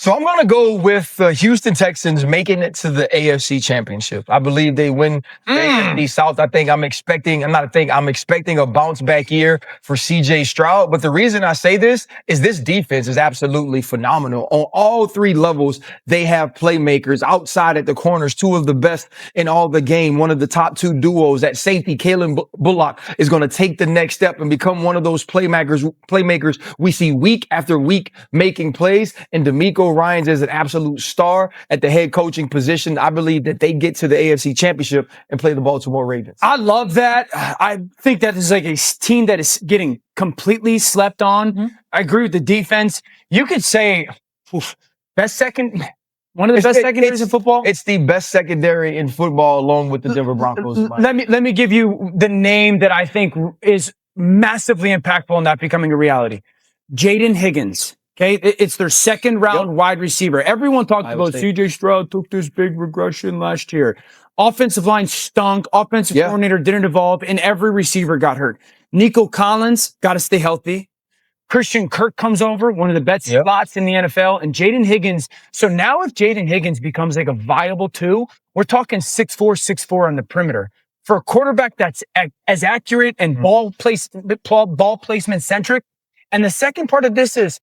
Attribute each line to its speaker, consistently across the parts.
Speaker 1: So I'm going to go with the Houston Texans making it to the AFC Championship. I believe they win the AFC South. I'm expecting a bounce back year for CJ Stroud. But the reason I say this defense is absolutely phenomenal. On all three levels, they have playmakers outside at the corners, two of the best in all the game. One of the top two duos at safety, Kalen Bullock, is going to take the next step and become one of those playmakers we see week after week making plays. And D'Amico Ryans is an absolute star at the head coaching position. I believe that they get to the AFC Championship and play the Baltimore Ravens.
Speaker 2: I love that. I think that is like a team that is getting completely slept on. Mm-hmm. I agree with the defense. You could say one of the best secondaries in football.
Speaker 1: It's the best secondary in football along with the Denver Broncos.
Speaker 2: Let me give you the name that I think is massively impactful in that becoming a reality. Jaden Higgins. Okay, it's their second round wide receiver. Everyone talked about CJ Stroud took this big regression last year. Offensive line stunk. Offensive coordinator didn't evolve, and every receiver got hurt. Nico Collins got to stay healthy. Christian Kirk comes over, one of the best slots in the NFL, and Jaden Higgins. So now if Jaden Higgins becomes like a viable two, we're talking 6'4" on the perimeter. For a quarterback that's as accurate and ball placement centric. And the second part of this is,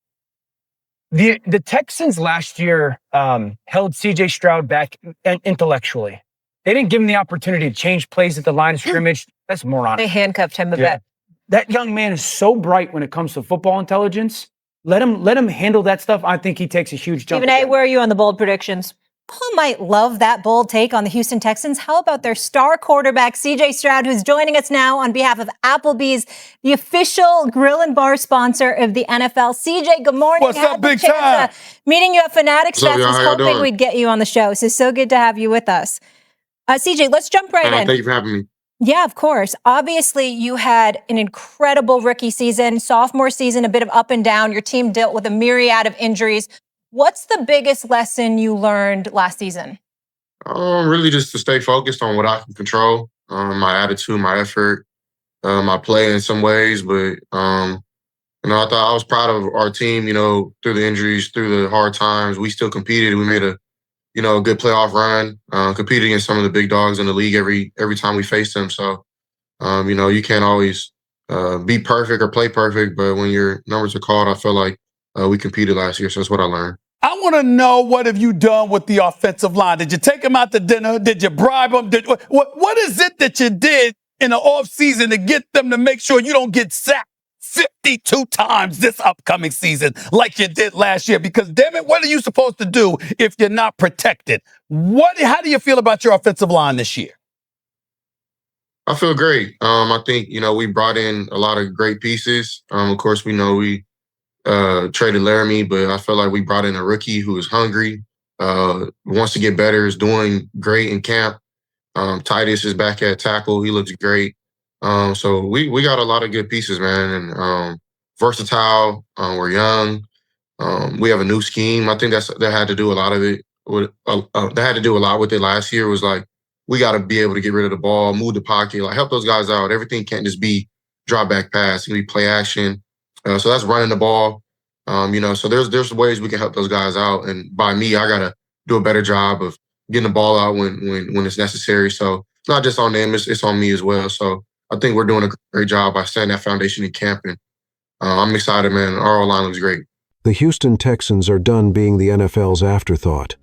Speaker 2: the Texans last year held CJ Stroud back intellectually. They didn't give him the opportunity to change plays at the line of scrimmage. That's moronic.
Speaker 3: They handcuffed him a bit.
Speaker 2: That young man is so bright when it comes to football intelligence. Let him handle that stuff. I think he takes a huge jump.
Speaker 3: Stephen A., where are you on the bold predictions? Paul might love that bold take on the Houston Texans. How about their star quarterback, CJ Stroud, who's joining us now on behalf of Applebee's, the official grill and bar sponsor of the NFL. CJ, good morning.
Speaker 4: What's up, big time?
Speaker 3: Meeting you at Fanatics Fest. I was hoping we'd get you on the show. So good to have you with us. CJ, let's jump right in.
Speaker 4: Thank you for having me.
Speaker 3: Yeah, of course. Obviously, you had an incredible rookie season, sophomore season, a bit of up and down. Your team dealt with a myriad of injuries. What's the biggest lesson you learned last season?
Speaker 4: Really just to stay focused on what I can control, my attitude, my effort, my play in some ways. But, I thought I was proud of our team, through the injuries, through the hard times. We still competed. We made a good playoff run, competed against some of the big dogs in the league every time we faced them. So, you can't always be perfect or play perfect, but when your numbers are called, I feel like we competed last year, so that's what I learned.
Speaker 5: I want to know, what have you done with the offensive line? Did you take them out to dinner? Did you bribe them? What is it that you did in the offseason to get them to make sure you don't get sacked 52 times this upcoming season like you did last year? Because, damn it, what are you supposed to do if you're not protected? How do you feel about your offensive line this year?
Speaker 4: I feel great. I think, we brought in a lot of great pieces. Of course, we know we traded Laramie, but I feel like we brought in a rookie who is hungry, wants to get better, is doing great in camp. Titus is back at tackle. He looks great. So we got a lot of good pieces, man, and versatile. We're young. We have a new scheme. I think that had to do a lot of it. That had to do a lot with it last year. Was like, we got to be able to get rid of the ball, move the pocket, like help those guys out. Everything can't just be drop back pass. It can be play action. So that's running the ball. So there's ways we can help those guys out. And by me, I got to do a better job of getting the ball out when it's necessary. So it's not just on them, it's on me as well. So I think we're doing a great job by setting that foundation in camp. And I'm excited, man. Our line looks great.
Speaker 6: The Houston Texans are done being the NFL's afterthought.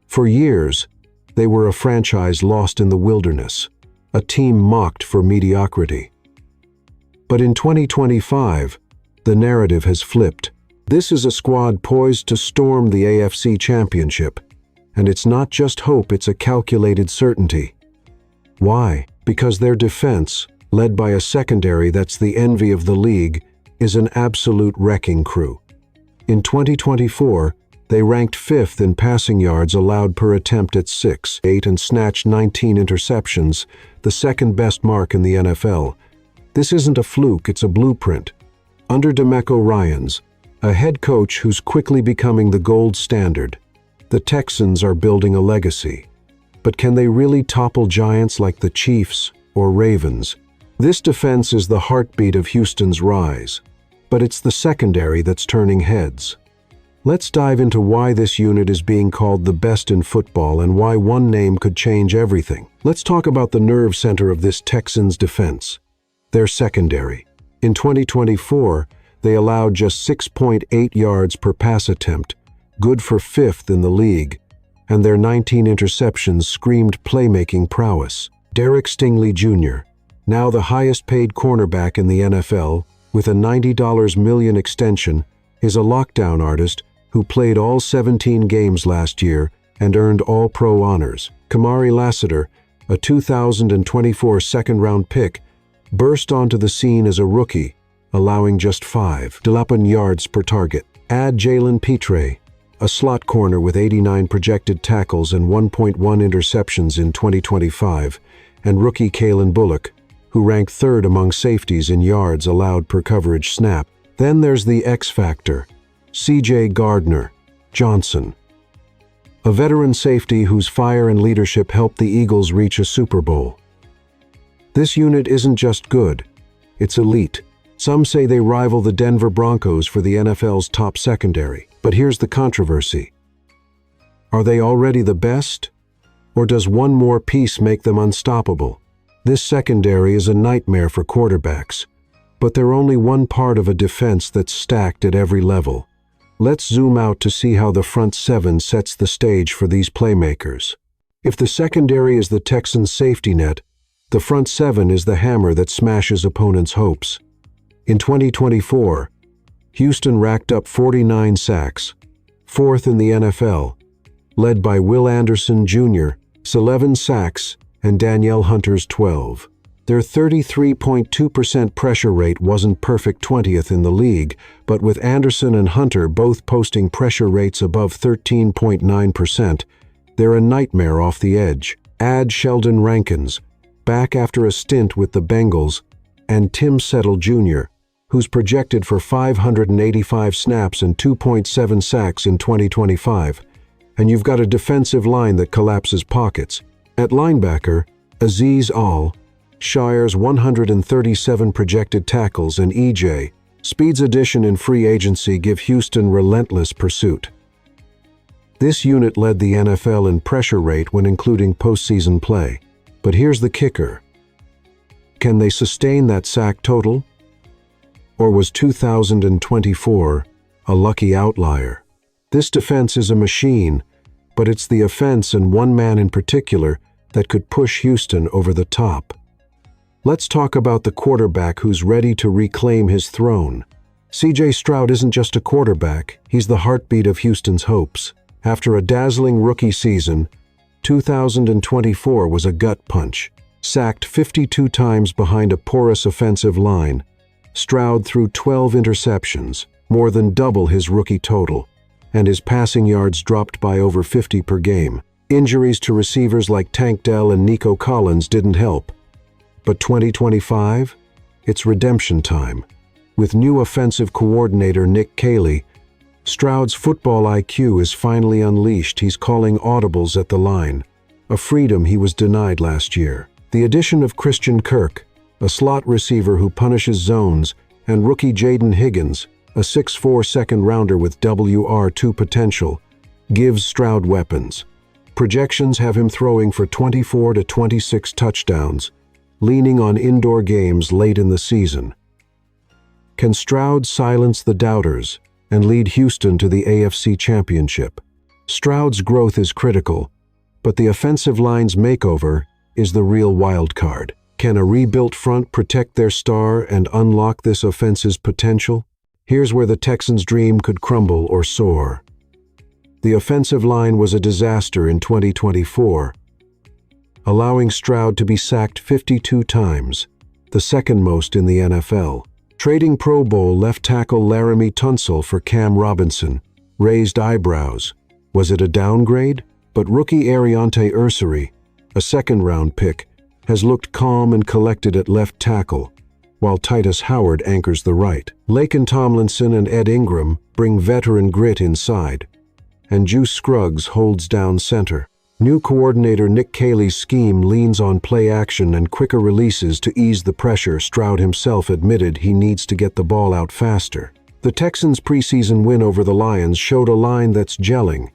Speaker 6: For years, they were a franchise lost in the wilderness, a team mocked for mediocrity. But in 2025, the narrative has flipped. This is a squad poised to storm the AFC Championship. And it's not just hope, it's a calculated certainty. Why? Because their defense, led by a secondary that's the envy of the league, is an absolute wrecking crew. In 2024, they ranked 5th in passing yards allowed per attempt at 6.8 and snatched 19 interceptions, the second best mark in the NFL. This isn't a fluke, it's a blueprint. Under D'Amico Ryans, a head coach who's quickly becoming the gold standard, the Texans are building a legacy. But can they really topple giants like the Chiefs or Ravens? This defense is the heartbeat of Houston's rise, but it's the secondary that's turning heads. Let's dive into why this unit is being called the best in football and why one name could change everything. Let's talk about the nerve center of this Texans defense, their secondary. In 2024, they allowed just 6.8 yards per pass attempt, good for 5th in the league, and their 19 interceptions screamed playmaking prowess. Derek Stingley Jr., now the highest-paid cornerback in the NFL, with a $90 million extension, is a lockdown artist who played all 17 games last year and earned All-Pro honors. Kamari Lassiter, a 2024 second-round pick, burst onto the scene as a rookie, allowing just 5.11 yards per target. Add Jalen Petre, a slot corner with 89 projected tackles and 1.1 interceptions in 2025, and rookie Kalen Bullock, who ranked 3rd among safeties in yards allowed per coverage snap. Then there's the X Factor, C.J. Gardner-Johnson, a veteran safety whose fire and leadership helped the Eagles reach a Super Bowl. This unit isn't just good, it's elite. Some say they rival the Denver Broncos for the NFL's top secondary. But here's the controversy. Are they already the best? Or does one more piece make them unstoppable? This secondary is a nightmare for quarterbacks, but they're only one part of a defense that's stacked at every level. Let's zoom out to see how the front seven sets the stage for these playmakers. If the secondary is the Texans' safety net, the front seven is the hammer that smashes opponents' hopes. In 2024, Houston racked up 49 sacks, 4th in the NFL, led by Will Anderson Jr.'s 11 sacks and Danielle Hunter's 12. Their 33.2% pressure rate wasn't perfect 20th in the league, but with Anderson and Hunter both posting pressure rates above 13.9%, they're a nightmare off the edge. Add Sheldon Rankins, back after a stint with the Bengals, and Tim Settle Jr., who's projected for 585 snaps and 2.7 sacks in 2025, and you've got a defensive line that collapses pockets. At linebacker, Azeez Al, Shire's 137 projected tackles, and E.J. Speed's addition in free agency give Houston relentless pursuit. This unit led the NFL in pressure rate when including postseason play. But here's the kicker. Can they sustain that sack total? Or was 2024 a lucky outlier? This defense is a machine, but it's the offense and one man in particular that could push Houston over the top. Let's talk about the quarterback who's ready to reclaim his throne. C.J. Stroud isn't just a quarterback, he's the heartbeat of Houston's hopes. After a dazzling rookie season, 2024 was a gut punch. Sacked 52 times behind a porous offensive line, Stroud threw 12 interceptions, more than double his rookie total, and his passing yards dropped by over 50 per game. Injuries to receivers like Tank Dell and Nico Collins didn't help. But 2025? It's redemption time. With new offensive coordinator Nick Caley, Stroud's football IQ is finally unleashed. He's calling audibles at the line, a freedom he was denied last year. The addition of Christian Kirk, a slot receiver who punishes zones, and rookie Jaden Higgins, a 6'4" second-rounder with WR2 potential, gives Stroud weapons. Projections have him throwing for 24 to 26 touchdowns, leaning on indoor games late in the season. Can Stroud silence the doubters and lead Houston to the AFC Championship? Stroud's growth is critical, but the offensive line's makeover is the real wild card. Can a rebuilt front protect their star and unlock this offense's potential? Here's where the Texans' dream could crumble or soar. The offensive line was a disaster in 2024, allowing Stroud to be sacked 52 times, the second most in the NFL. Trading Pro Bowl left tackle Laramie Tunsil for Cam Robinson raised eyebrows. Was it a downgrade? But rookie Ariante Ursary, a second-round pick, has looked calm and collected at left tackle, while Titus Howard anchors the right. Laken Tomlinson and Ed Ingram bring veteran grit inside, and Juice Scruggs holds down center. New coordinator Nick Caley's scheme leans on play action and quicker releases to ease the pressure. Stroud himself admitted he needs to get the ball out faster. The Texans' preseason win over the Lions showed a line that's gelling.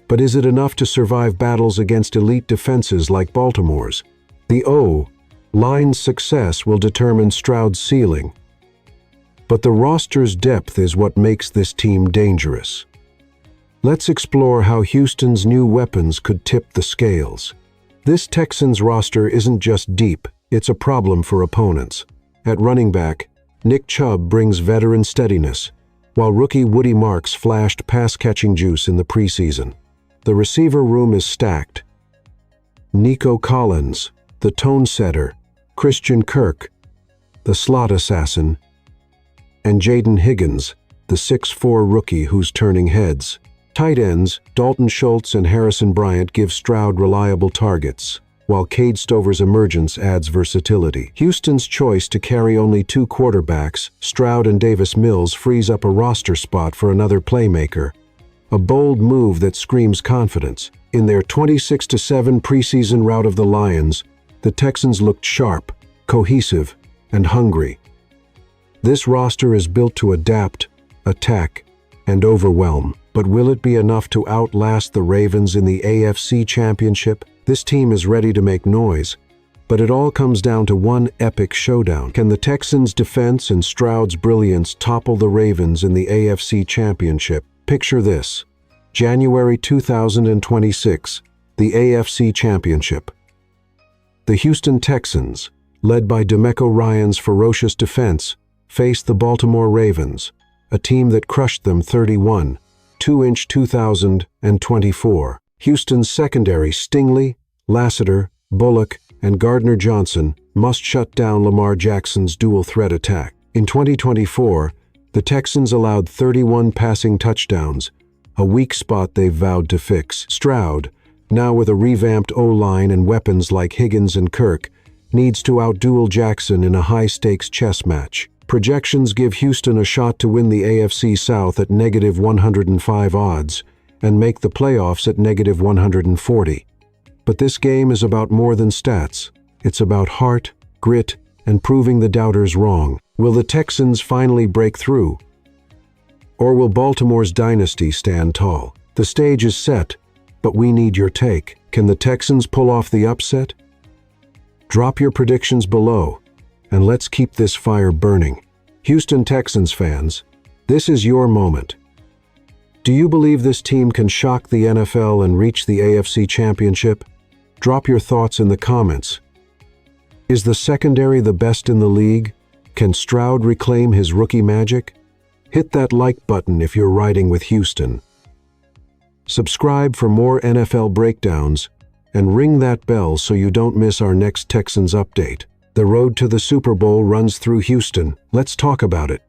Speaker 6: But is it enough to survive battles against elite defenses like Baltimore's? The O-line's success will determine Stroud's ceiling. But the roster's depth is what makes this team dangerous. Let's explore how Houston's new weapons could tip the scales. This Texans roster isn't just deep, it's a problem for opponents. At running back, Nick Chubb brings veteran steadiness, while rookie Woody Marks flashed pass-catching juice in the preseason. The receiver room is stacked. Nico Collins, the tone setter, Christian Kirk, the slot assassin, and Jaden Higgins, the 6'4" rookie who's turning heads. Tight ends, Dalton Schultz and Harrison Bryant give Stroud reliable targets, while Cade Stover's emergence adds versatility. Houston's choice to carry only 2 quarterbacks, Stroud and Davis Mills, frees up a roster spot for another playmaker. A bold move that screams confidence. In their 26-7 preseason rout of the Lions, the Texans looked sharp, cohesive, and hungry. This roster is built to adapt, attack, and overwhelm. But will it be enough to outlast the Ravens in the AFC Championship? This team is ready to make noise, but it all comes down to one epic showdown. Can the Texans' defense and Stroud's brilliance topple the Ravens in the AFC Championship? Picture this: January 2026, the AFC Championship. The Houston Texans, led by DeMeco Ryans' ferocious defense, face the Baltimore Ravens, a team that crushed them 31-2 in 2024. Houston's secondary, Stingley, Lassiter, Bullock, and Gardner-Johnson, must shut down Lamar Jackson's dual-threat attack. In 2024, the Texans allowed 31 passing touchdowns, a weak spot they've vowed to fix. Stroud, now with a revamped O-line and weapons like Higgins and Kirk, needs to outduel Jackson in a high-stakes chess match. Projections give Houston a shot to win the AFC South at -105 odds and make the playoffs at -140. But this game is about more than stats. It's about heart, grit, and proving the doubters wrong. Will the Texans finally break through? Or will Baltimore's dynasty stand tall? The stage is set, but we need your take. Can the Texans pull off the upset? Drop your predictions below, and let's keep this fire burning. Houston Texans fans, this is your moment. Do you believe this team can shock the NFL and reach the AFC Championship? Drop your thoughts in the comments. Is the secondary the best in the league? Can Stroud reclaim his rookie magic? Hit that like button if you're riding with Houston. Subscribe for more NFL breakdowns and ring that bell so you don't miss our next Texans update. The road to the Super Bowl runs through Houston. Let's talk about it.